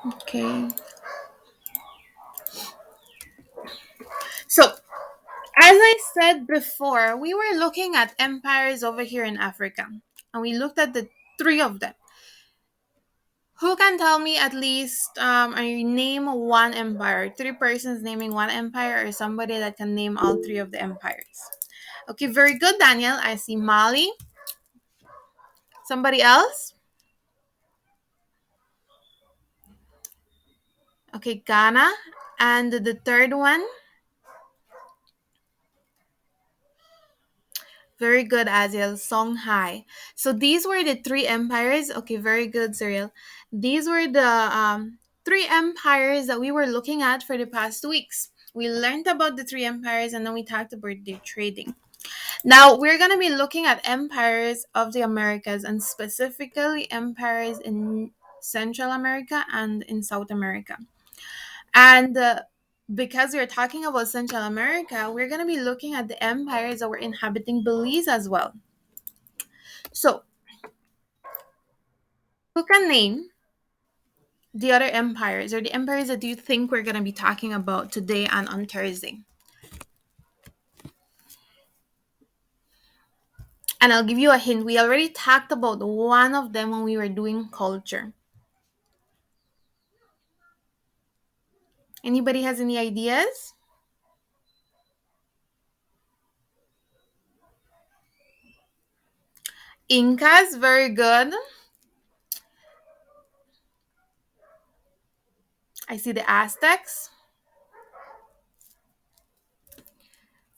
Okay. So, as I said before, we were looking at empires over here in Africa, and we looked at the three of them. Who can tell me at least, I name one empire? Three persons naming one empire, or somebody that can name all three of the empires. Okay, very good, Daniel. I see Mali. Somebody else? Okay, Ghana. And the third one? Very good, Aziel. Songhai. So these were the three empires. Okay, very good, Cyril. These were the three empires that we were looking at for the past weeks. We learned about the three empires and then we talked about their trading. Now we're going to be looking at empires of the Americas and specifically empires in Central America and in South America. And because we're talking about Central America, we're going to be looking at the empires that were inhabiting Belize as well. So, who can name the other empires or the empires that you think we're going to be talking about today and on Thursday? And I'll give you a hint. We already talked about one of them when we were doing culture. Anybody has any ideas? Incas, very good. I see the Aztecs.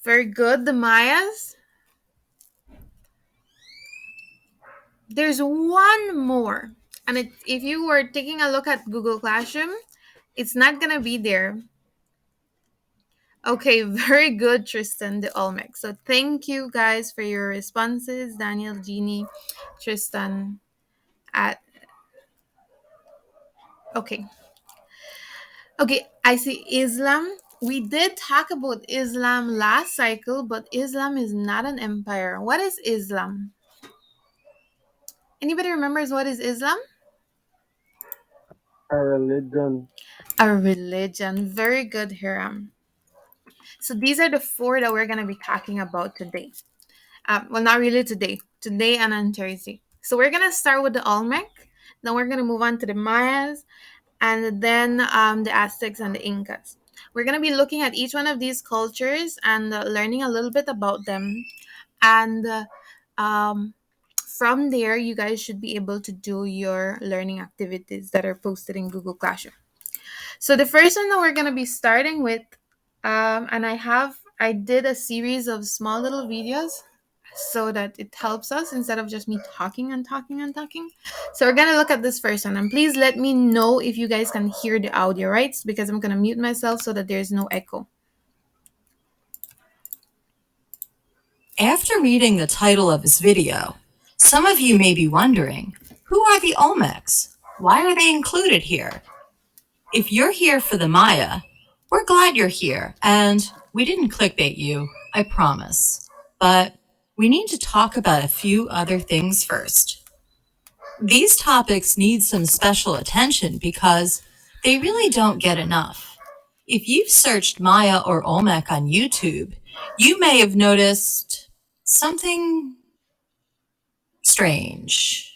Very good. The Mayas. There's one more. And if you were taking a look at Google Classroom, it's not going to be there. Okay, very good, Tristan, the Olmec. So thank you guys for your responses, Daniel, Jeannie, Tristan. At okay, okay, I see Islam. We did talk about Islam last cycle, but Islam is not an empire. What is Islam? Anybody remembers what is Islam? A religion. A religion. Very good, Hiram. So these are the four that we're gonna be talking about today. Well, not really today. Today and on Thursday. So we're gonna start with the Olmec. Then we're gonna move on to the Mayas, and then the Aztecs and the Incas. We're gonna be looking at each one of these cultures and learning a little bit about them. And from there, you guys should be able to do your learning activities that are posted in Google Classroom. So the first one that we're gonna be starting with, and I did a series of small little videos so that it helps us instead of just me talking and talking and talking. So we're gonna look at this first one, and please let me know if you guys can hear the audio, right? Because I'm gonna mute myself so that there's no echo. After reading the title of this video, some of you may be wondering, who are the Olmecs? Why are they included here? If you're here for the Maya, we're glad you're here, and we didn't clickbait you, I promise. But we need to talk about a few other things first. These topics need some special attention because they really don't get enough. If you've searched Maya or Olmec on YouTube, you may have noticed something strange.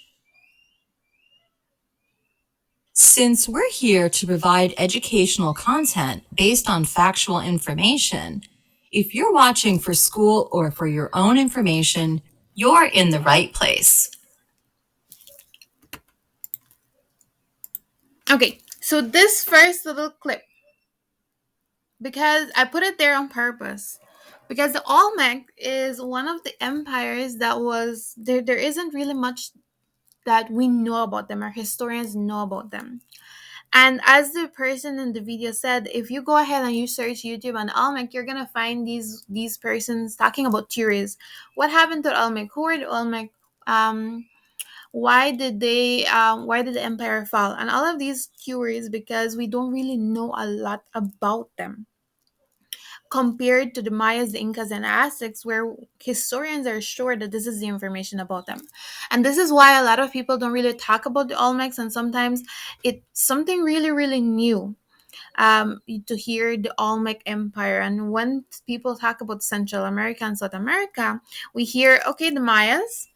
Since we're here to provide educational content based on factual information, if you're watching for school or for your own information, you're in the right place. Okay, so this first little clip, because I put it there on purpose, because the Olmec is one of the empires that was there. There isn't really much that we know about them, or historians know about them. And as the person in the video said, if you go ahead and you search YouTube on Olmec, you're gonna find these persons talking about theories. What happened to Olmec? Who are the Olmec? Um, why did the empire fall? And all of these theories, because we don't really know a lot about them. compared to the Mayas, the Incas, and Aztecs, where historians are sure that this is the information about them. And this is why a lot of people don't really talk about the Olmecs, and sometimes it's something really, really new to hear the Olmec Empire. And when people talk about Central America and South America, we hear, okay, the Mayas.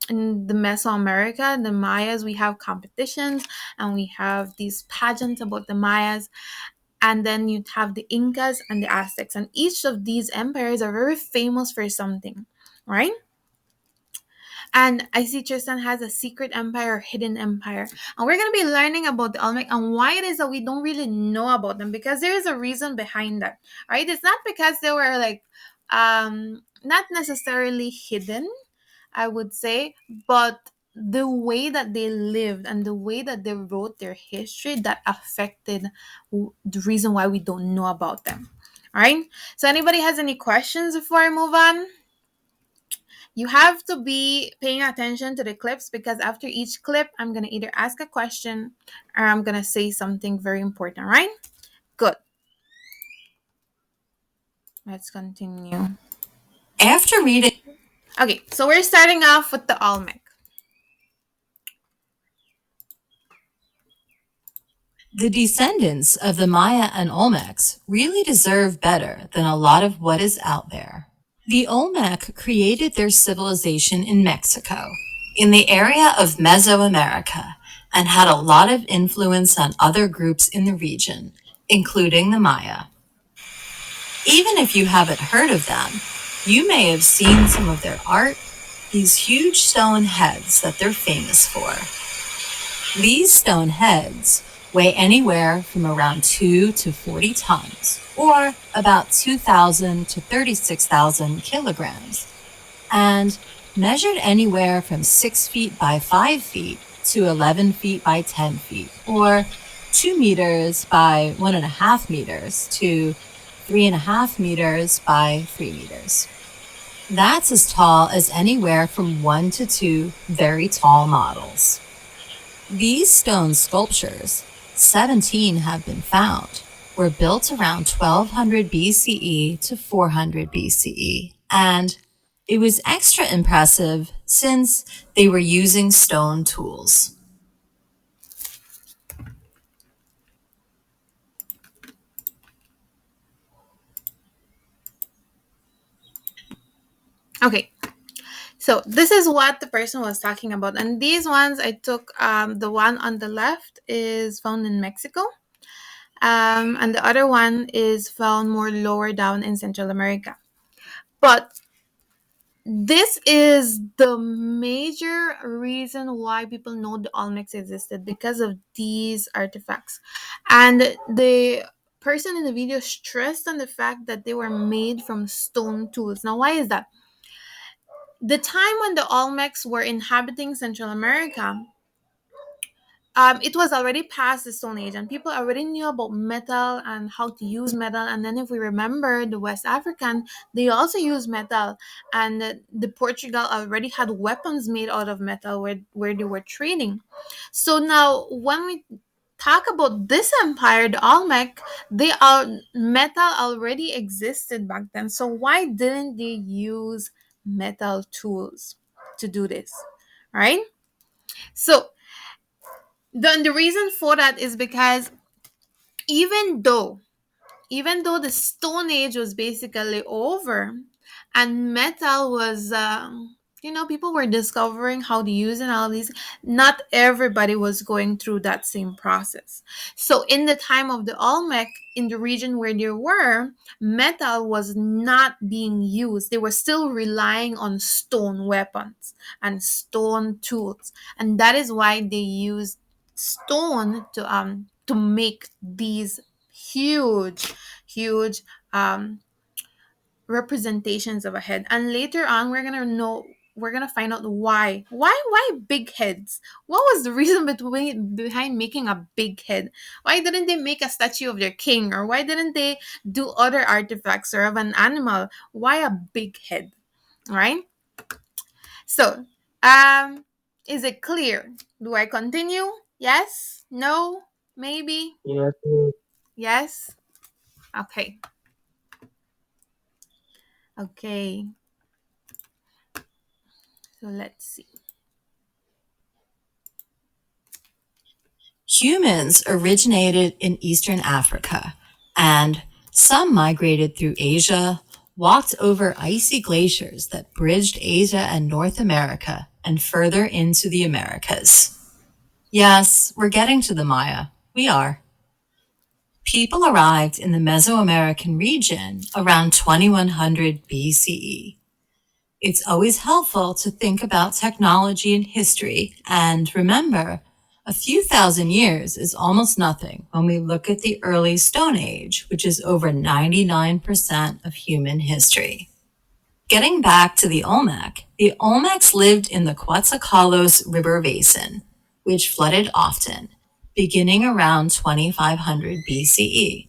In the Mesoamerica, the Mayas, we have competitions and we have these pageants about the Mayas, and then you have the Incas and the Aztecs, and each of these empires are very famous for something, right? And I see Tristan has a secret empire, hidden empire, and we're going to be learning about the Olmec and why it is that we don't really know about them, because there is a reason behind that, right? It's not because they were like not necessarily hidden, I would say, but the way that they lived and the way that they wrote their history that affected the reason why we don't know about them. All right. So, anybody has any questions before I move on? You have to be paying attention to the clips, because after each clip, I'm going to either ask a question or I'm going to say something very important, right? Good. Let's continue. After reading Okay, so we're starting off with the Olmec. the descendants of the Maya and Olmecs really deserve better than a lot of what is out there. The Olmec created their civilization in Mexico, in the area of Mesoamerica, and had a lot of influence on other groups in the region, including the Maya. Even if you haven't heard of them, you may have seen some of their art, these huge stone heads that they're famous for. These stone heads weigh anywhere from around 2 to 40 tons, or about 2,000 to 36,000 kilograms, and measured anywhere from 6 feet by 5 feet to 11 feet by 10 feet, or 2 meters by 1.5 meters to 3.5 meters by 3 meters. That's as tall as anywhere from 1 to 2 very tall models. These stone sculptures, 17 have been found, were built around 1200 BCE to 400 BCE, and it was extra impressive since they were using stone tools. Okay, so this is what the person was talking about, and these ones I took. The one on the left is found in Mexico, and the other one is found more lower down in Central America. But this is the major reason why people know the Olmecs existed, because of these artifacts. And the person in the video stressed on the fact that they were made from stone tools. Now, why is that? The time when the Olmecs were inhabiting Central America, it was already past the Stone Age, and people already knew about metal and how to use metal. And then, if we remember the West African, they also used metal, and the Portugal already had weapons made out of metal where they were trading. So now, when we talk about this empire, the Olmec, metal already existed back then. So why didn't they use metal tools to do this, right? So the reason for that is because even though even though the Stone Age was basically over and metal was, people were discovering how to use it and all these, not everybody was going through that same process. So, in the time of the Olmec, in the region where they were, metal was not being used. They were still relying on stone weapons and stone tools. And that is why they used stone to make these huge huge representations of a head. And later on, we're gonna find out why big heads. What was the reason behind making a big head? Why didn't they make a statue of their king, or why didn't they do other artifacts or of an animal? Why a big head? Right. So is it clear? Do I continue? Yes, no, maybe. Yes, Yes. Okay. Okay. So let's see. Humans originated in Eastern Africa, and some migrated through Asia, walked over icy glaciers that bridged Asia and North America, and further into the Americas. Yes, we're getting to the Maya. We are. People arrived in the Mesoamerican region around 2100 BCE. It's always helpful to think about technology and history, and remember, a few thousand years is almost nothing when we look at the early Stone Age, which is over 99% of human history. Getting back to the Olmecs lived in the Quetzalcoatl River Basin, which flooded often, beginning around 2500 BCE.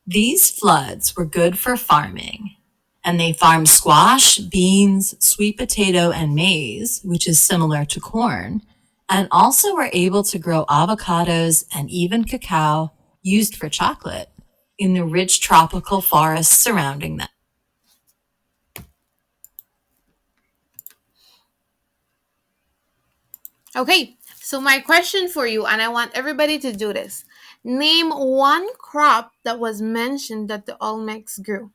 These floods were good for farming, and they farmed squash, beans, sweet potato, and maize, which is similar to corn, and also were able to grow avocados and even cacao, used for chocolate, in the rich tropical forests surrounding them. Okay, so my question for you, and I want everybody to do this. Name one crop that was mentioned that the Olmecs grew.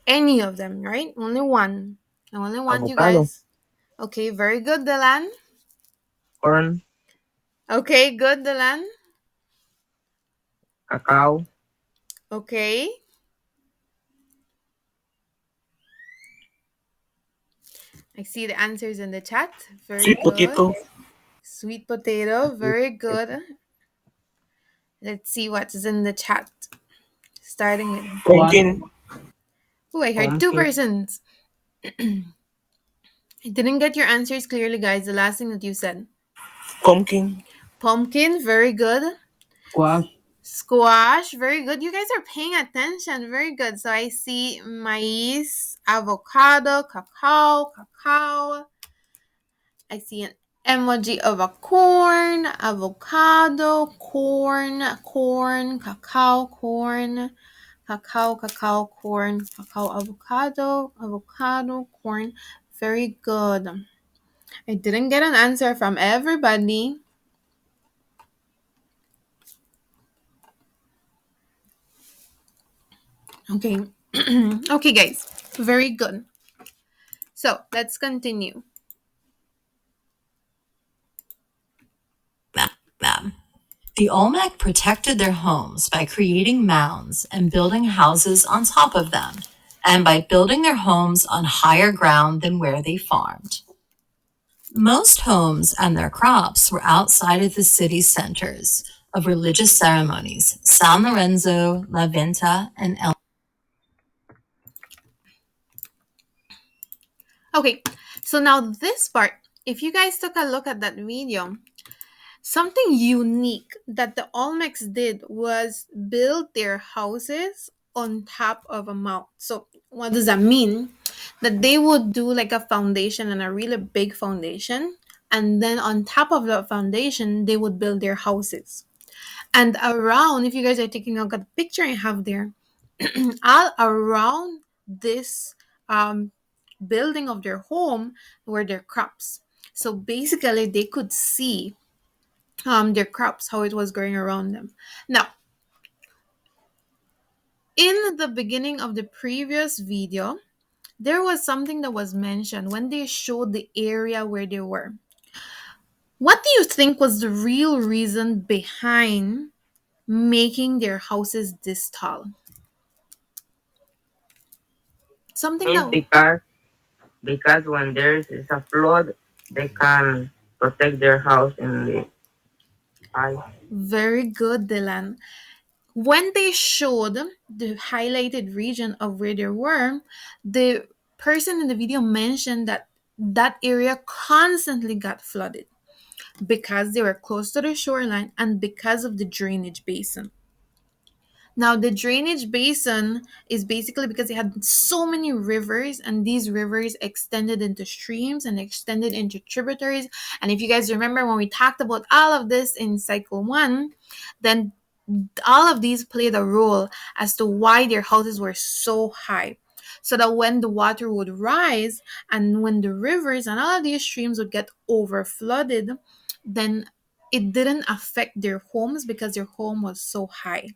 Any of them, right? Only one. I only want you Avocado, guys. Okay, very good, Delan. corn, Okay, good, Delan. cacao, Okay. I see the answers in the chat. Very sweet good. potato, Sweet potato, very good. Let's see what's in the chat. Starting with. pumpkin, Oh, I heard two pumpkin, persons. I didn't get your answers clearly, guys. The last thing that you said. pumpkin, Pumpkin, very good. squash, Squash, very good. You guys are paying attention. Very good. So I see maize, avocado, cacao. I see an emoji of a corn, avocado, corn, cacao, corn, corn, avocado, corn. Very good. I didn't get an answer from everybody. Okay. Okay, guys. Very good. So let's continue. The Olmec protected their homes by creating mounds and building houses on top of them, and by building their homes on higher ground than where they farmed. Most homes and their crops were outside of the city centers of religious ceremonies, San Lorenzo, La Venta, and El. Okay, so now this part, if you guys took a look at that video, something unique that the Olmecs did was build their houses on top of a mount. So what does that mean? That they would do like a foundation and a really big foundation, and then on top of the foundation, they would build their houses. And around, if you guys are taking a look at the picture I have there, all around this building of their home were their crops. So basically, they could see their crops, how it was growing around them. Now, in the beginning of the previous video, there was something that was mentioned when they showed the area where they were. What do you think was the real reason behind making their houses this tall? Something is that. because when there is a flood, they can protect their house in the ice. Very good, Dylan. When they showed the highlighted region of where they were, the person in the video mentioned that that area constantly got flooded because they were close to the shoreline and because of the drainage basin. Now, the drainage basin is basically because they had so many rivers, and these rivers extended into streams and extended into tributaries. And if you guys remember when we talked about all of this in cycle one, then all of these played a role as to why their houses were so high. so that when the water would rise and when the rivers and all of these streams would get over flooded, then it didn't affect their homes because their home was so high.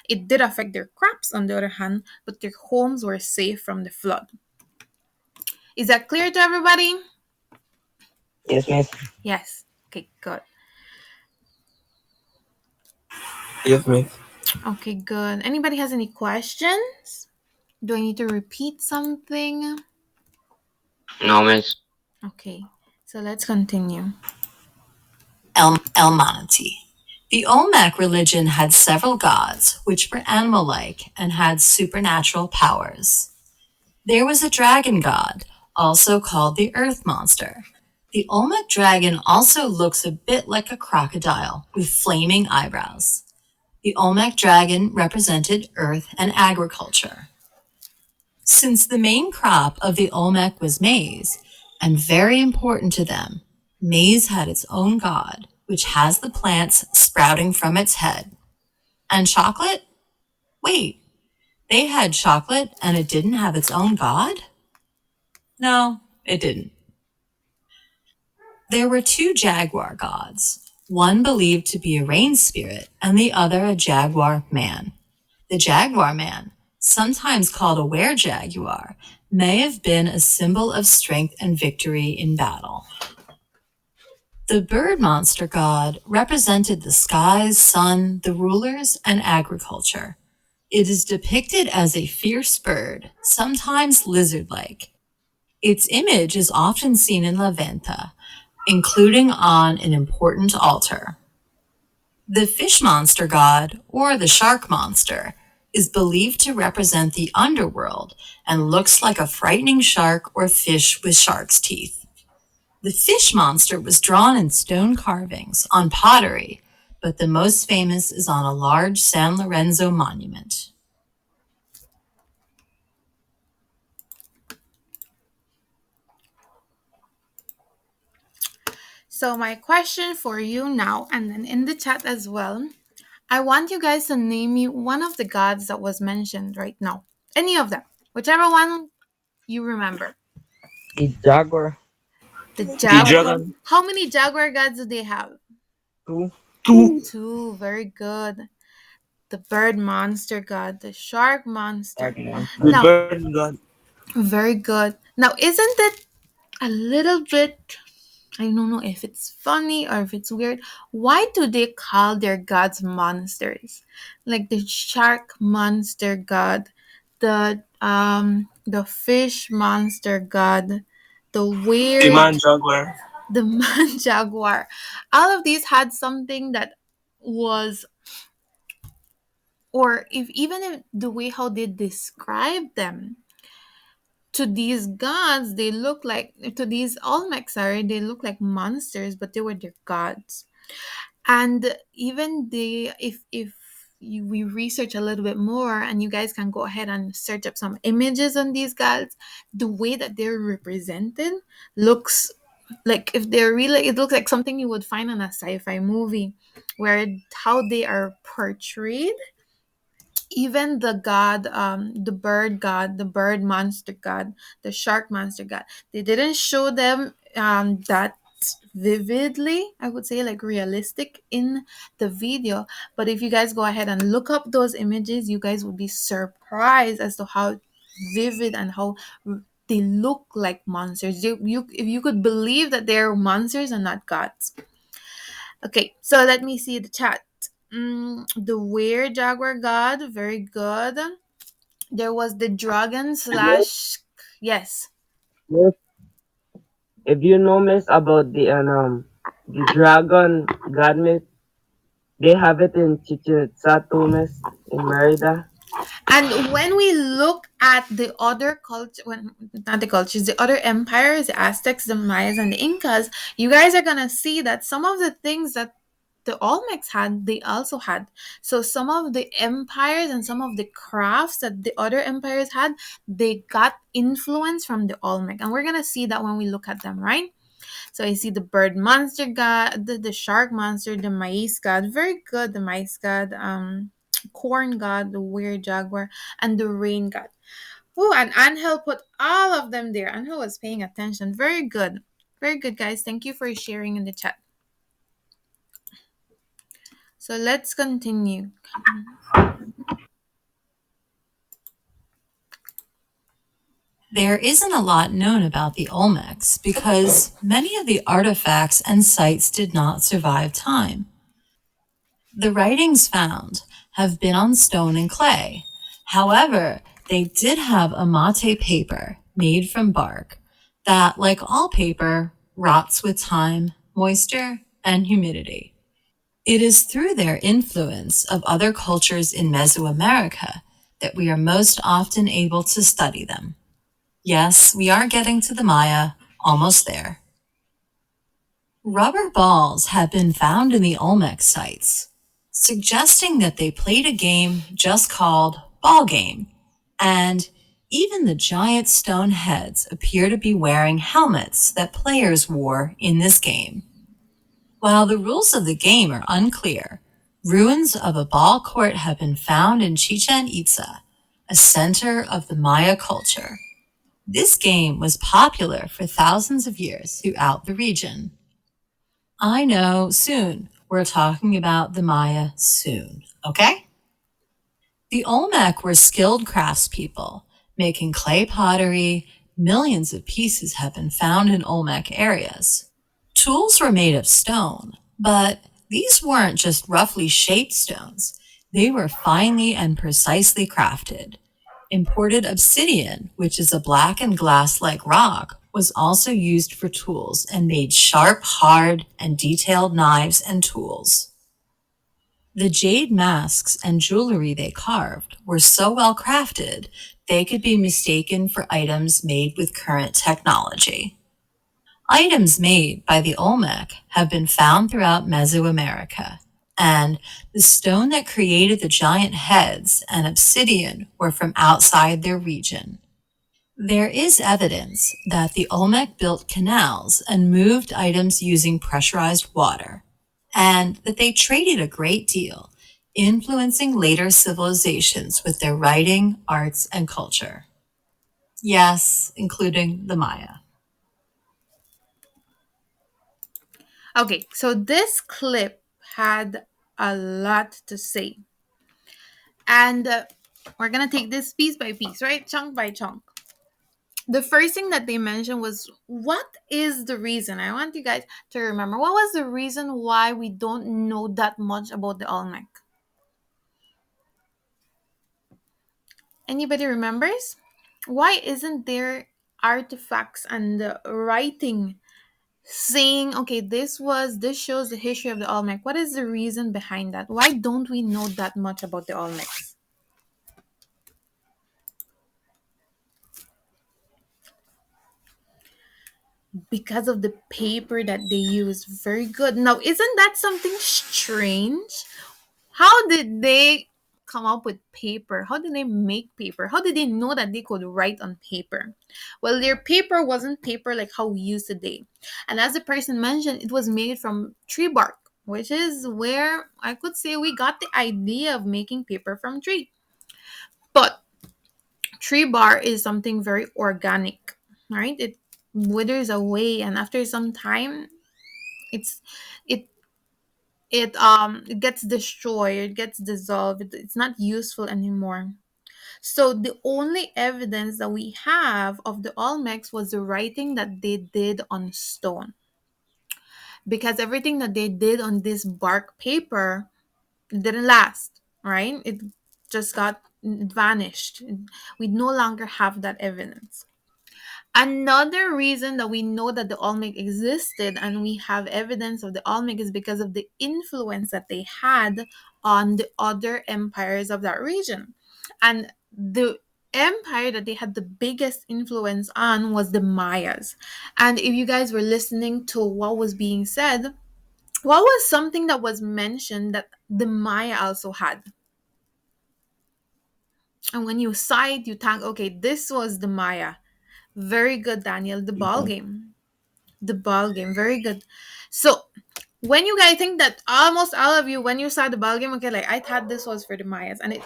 It did affect their crops on the other hand, but their homes were safe from the flood. Is that clear to everybody? Yes, miss. Yes. Okay, good. Yes, miss. Okay, good. Anybody has any questions? Do I need to repeat something? No, miss. Okay, so let's continue. Elmanity. The Olmec religion had several gods, which were animal-like and had supernatural powers. There was a dragon god, also called the earth monster. The Olmec dragon also looks a bit like a crocodile with flaming eyebrows. The Olmec dragon represented earth and agriculture. Since the main crop of the Olmec was maize, and very important to them, maize had its own god, which has the plants sprouting from its head. And chocolate? Wait, they had chocolate and it didn't have its own god? No, it didn't. There were two jaguar gods, one believed to be a rain spirit and the other a jaguar man. The jaguar man, sometimes called a were-jaguar, may have been a symbol of strength and victory in battle. The bird monster god represented the skies, sun, the rulers, and agriculture. It is depicted as a fierce bird, sometimes lizard-like. Its image is often seen in La Venta, including on an important altar. The fish monster god, or the shark monster, is believed to represent the underworld and looks like a frightening shark or fish with shark's teeth. The fish monster was drawn in stone carvings on pottery, but the most famous is on a large San Lorenzo monument. So, my question for you now, and then in the chat as well, I want you guys to name me one of the gods that was mentioned right now. Any of them, whichever one you remember. The jaguar. The The jaguar. dragon. How many jaguar gods do they have? Two. Two. Two. Very good. The bird monster god, the shark monster. Shark monster. The Now, bird god. very good. Now, isn't it a little bit, I don't know if it's funny or if it's weird. Why do they call their gods monsters? Like the shark monster god, the fish monster god, the The weird, man jaguar. the man jaguar. All of these had something that was, or if even if the way how they describe them, to these gods they look like, to these Olmecs, sorry, they look like monsters, but they were their gods. And even they, if we research a little bit more, and you guys can go ahead and search up some images on these gods, the way that they're represented looks like, if they're really, it looks like something you would find in a sci-fi movie, where how they are portrayed. Even the god, the bird god, the bird monster god, the shark monster god, they didn't show them that vividly, I would say, like realistic in the video. But if you guys go ahead and look up those images, you guys will be surprised as to how vivid and how they look like monsters. You if you could believe that they're monsters and not gods. Okay, so let me see the chat. The weird jaguar god, very good. There was the dragon slash, yes. Yes. If you know, miss, about the dragon god, miss, they have it in Chichen Itza too, miss, in Merida. And when we look at the other culture, when not the cultures, the other empires, the Aztecs, the Mayas, and the Incas, you guys are gonna see that some of the things that the Olmecs had, they also had. So some of the empires and some of the crafts that the other empires had, they got influence from the Olmec, and we're gonna see that when we look at them, right? So I see the bird monster god, the shark monster, the maize god, very good, the maize god, corn god, the weird jaguar, and the rain god. Oh, and Angel put all of them there. Angel was paying attention. Very good. Very good, guys. Thank you for sharing in the chat. So let's continue. There isn't a lot known about the Olmecs because many of the artifacts and sites did not survive time. The writings found have been on stone and clay. However, they did have a mate paper made from bark that, like all paper, rots with time, moisture, and humidity. It is through their influence of other cultures in Mesoamerica that we are most often able to study them. Yes, we are getting to the Maya, almost there. Rubber balls have been found in the Olmec sites, suggesting that they played a game just called ball game, and even the giant stone heads appear to be wearing helmets that players wore in this game. While the rules of the game are unclear, ruins of a ball court have been found in Chichen Itza, a center of the Maya culture. This game was popular for thousands of years throughout the region. I know, soon. We're talking about the Maya soon, okay? The Olmec were skilled craftspeople, making clay pottery. Millions of pieces have been found in Olmec areas. Tools were made of stone, but these weren't just roughly shaped stones. They were finely and precisely crafted. Imported obsidian, which is a black and glass-like rock, was also used for tools and made sharp, hard, and detailed knives and tools. The jade masks and jewelry they carved were so well crafted, they could be mistaken for items made with current technology. Items made by the Olmec have been found throughout Mesoamerica, and the stone that created the giant heads and obsidian were from outside their region. There is evidence that the Olmec built canals and moved items using pressurized water, and that they traded a great deal, influencing later civilizations with their writing, arts, and culture. Yes, including the Maya. Okay, so this clip had a lot to say. And we're going to take this piece by piece, right? Chunk by chunk. The first thing that they mentioned was, what is the reason? I want you guys to remember, what was the reason why we don't know that much about the Olmec? Anybody remembers? Why isn't there artifacts and writing saying, okay, this shows the history of the Olmec? What is the reason behind that? Why don't we know that much about the Olmecs? Because of the paper that they use. Very good. Now, isn't that something strange? How did they come up with paper? How did they make paper? How did they know that they could write on paper? Well, their paper wasn't paper like how we use today. And as the person mentioned, it was made from tree bark, which is where I could say we got the idea of making paper from tree. But tree bark is something very organic, right? It withers away, and after some time, it's it it gets destroyed, it gets dissolved, it's not useful anymore. So the only evidence that we have of the Olmecs was the writing that they did on stone, because everything that they did on this bark paper didn't last, right? It vanished. We no longer have that evidence. Another reason that we know that the Olmec existed and we have evidence of the Olmec is because of the influence that they had on the other empires of that region. And the empire that they had the biggest influence on was the Mayas. And if you guys were listening to what was being said, what was something that was mentioned that the Maya also had? And when you saw it, you think, okay, this was the Maya. Very good, Daniel. The ball game. The ball game. Very good. So when you guys think that almost all of you, when you saw the ball game, okay, like I thought this was for the Mayas, and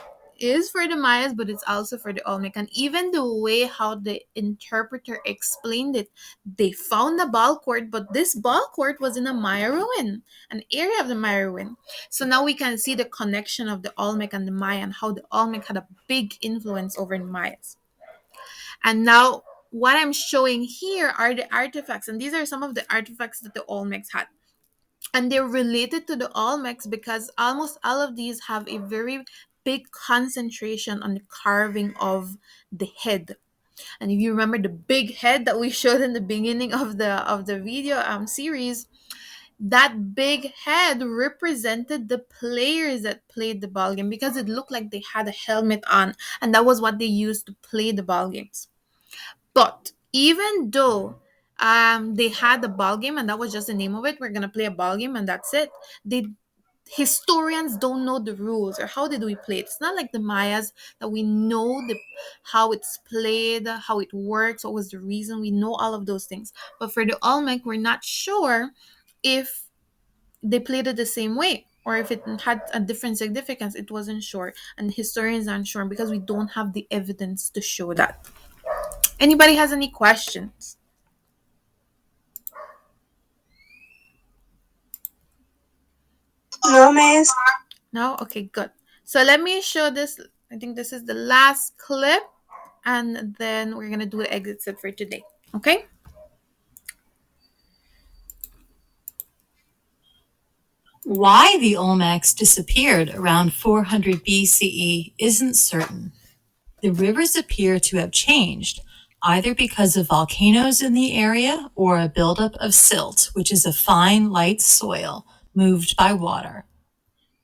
is for the Mayas, but it's also for the Olmec. And even the way how the interpreter explained it, they found a ball court, but this ball court was in a Maya ruin, an area of the Maya ruin. So now we can see the connection of the Olmec and the Maya and how the Olmec had a big influence over the Mayas. And now what I'm showing here are the artifacts, and these are some of the artifacts that the Olmecs had. And they're related to the Olmecs because almost all of these have a very big concentration on the carving of the head. And if you remember the big head that we showed in the beginning of the video series, that big head represented the players that played the ball game because it looked like they had a helmet on, and that was what they used to play the ball games. But even though they had the ball game and that was just the name of it, we're gonna play a ball game and that's it. They Historians don't know the rules or how did we play it. It's not like the Mayas that we know the how it's played, how it works, what was the reason. We know all of those things. But for the Olmec, we're not sure if they played it the same way or if it had a different significance. It wasn't sure, and historians aren't sure because we don't have the evidence to show that. Anybody has any questions? No, miss. No? Okay, good. So let me show this. I think this is the last clip, and then we're going to do the exit set for today. Okay? Why the Olmecs disappeared around 400 BCE isn't certain. The rivers appear to have changed, either because of volcanoes in the area or a buildup of silt, which is a fine, light soil moved by water.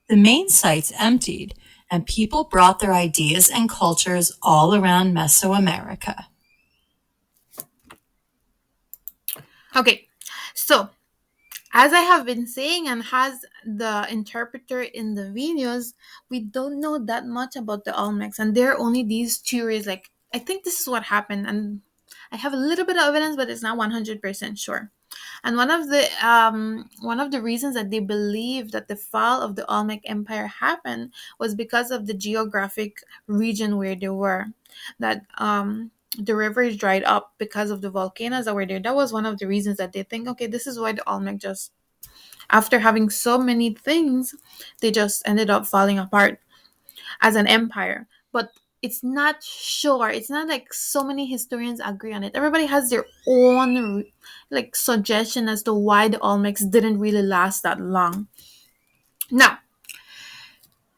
The main sites emptied, and people brought their ideas and cultures all around Mesoamerica. Okay. So, as I have been saying, and has the interpreter in the videos, we don't know that much about the Olmecs, and there are only these theories. Like, I think this is what happened, and I have a little bit of evidence, but it's not 100% sure. And one of the reasons that they believe that the fall of the Olmec Empire happened was because of the geographic region where they were. That the rivers dried up because of the volcanoes that were there. That was one of the reasons that they think, okay, this is why the Olmec just, after having so many things, they just ended up falling apart as an empire. But it's not sure. It's not like so many historians agree on it. Everybody has their own like suggestion as to why the Olmecs didn't really last that long. Now,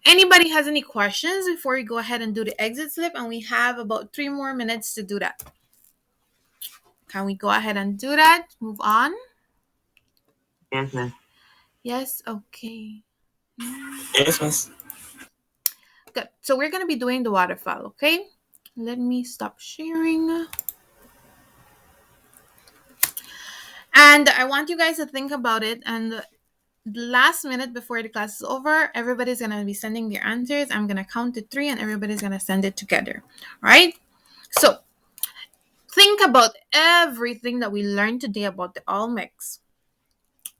anybody has any questions before we go ahead and do the exit slip? And we have about 3 more minutes to do that. Can we go ahead and do that? Move on. Yes, miss. Yes. Okay. Yes, miss. Good. So we're gonna be doing the waterfall. Okay. Let me stop sharing. And I want you guys to think about it. And the last minute before the class is over, everybody's going to be sending their answers. I'm going to count to 3 and everybody's going to send it together. Right? So think about everything that we learned today about the Olmecs.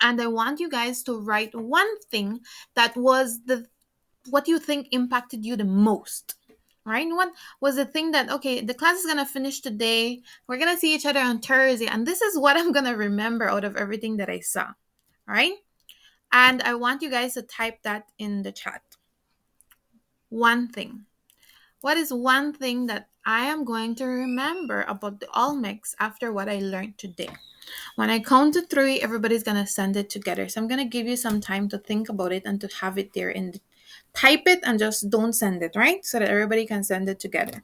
And I want you guys to write one thing that was what you think impacted you the most. Right? What was the thing that, okay, the class is going to finish today. We're going to see each other on Thursday. And this is what I'm going to remember out of everything that I saw. Right? And I want you guys to type that in the chat. One thing. What is one thing that I am going to remember about the Olmecs after what I learned today? When I count to 3, everybody's going to send it together. So I'm going to give you some time to think about it and to have it there and type it and just don't send it, right? So that everybody can send it together.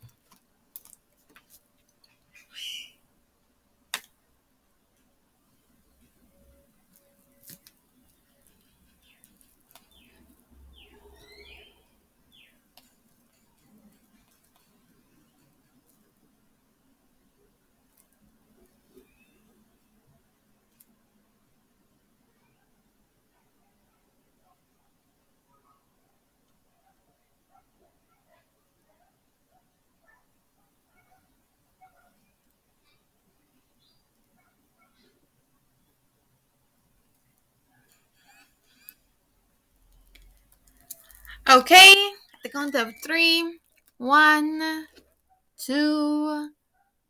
Okay, at the count of 3, 1, 2,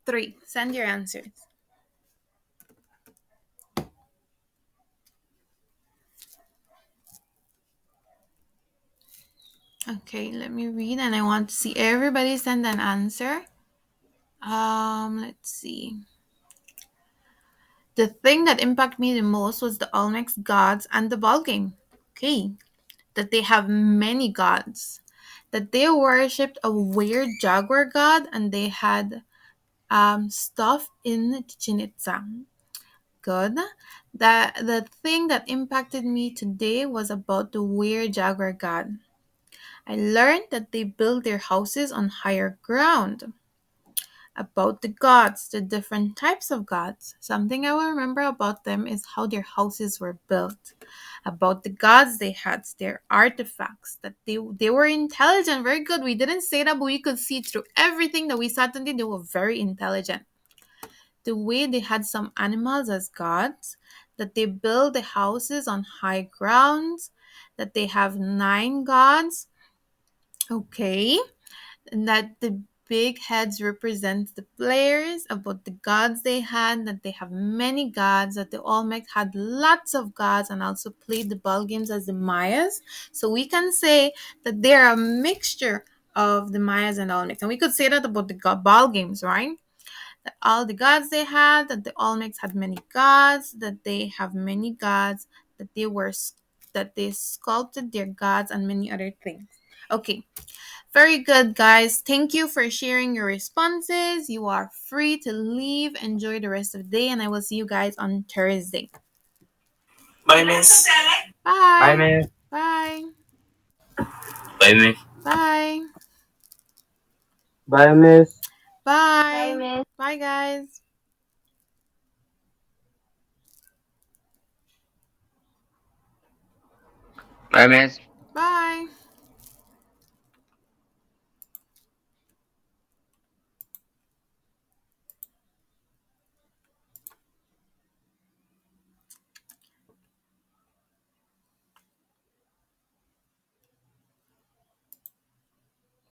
3. Send your answers. Okay, let me read, and I want to see everybody send an answer. Let's see. The thing that impacted me the most was the Olmec's gods and the ball game. Okay, that they have many gods. That they worshipped a weird jaguar god, and they had stuff in Chichen Itza. Good. That the thing that impacted me today was about the weird jaguar god. I learned that they build their houses on higher ground. About the gods, the different types of gods. Something I will remember about them is how their houses were built. About the gods they had, their artifacts, that they were intelligent, very good. We didn't say that, but we could see through everything that we saw today, they were very intelligent. The way they had some animals as gods, that they build the houses on high grounds, that they have 9 gods. Okay, and that the big heads represent the players, about the gods they had, that they have many gods, that the Olmec had lots of gods and also played the ball games as the Mayas. So we can say that they're a mixture of the Mayas and Olmecs. And we could say that about the ball games, right? That all the gods they had, that the Olmecs had many gods, that they have many gods, that they sculpted their gods and many other things. Okay, very good, guys. Thank you for sharing your responses. You are free to leave. Enjoy the rest of the day, and I will see you guys on Thursday. Bye, miss. Bye, Bye. miss. Bye. Bye, miss. Bye. Bye, miss. Bye. Bye, guys. Bye, miss. Bye.